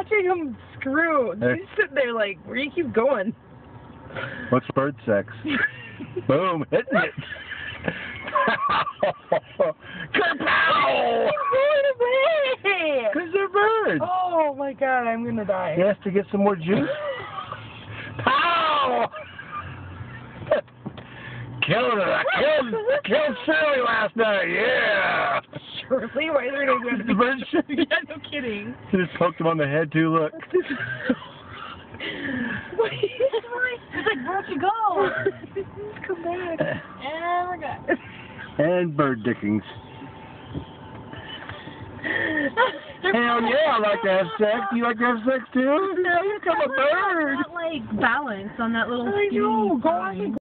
watching him screw. He's sitting there like, where do you keep going? What's bird sex? Boom, hitting it. Kerpow! Going away! Because they're birds. Oh my god, I'm gonna die. He has to get some more juice. Pow! Killed it. I killed Shirley last night. Yeah. Shirley? Why is there no good? The bird shit. Yeah, no kidding. He just poked him on the head too. Look. It's like, where'd you go? Come back. And we're good. And bird dickings. Hell yeah, I like to have sex. You like to have sex too? Now you become a bird. Not like balance on that little. I know. Go on.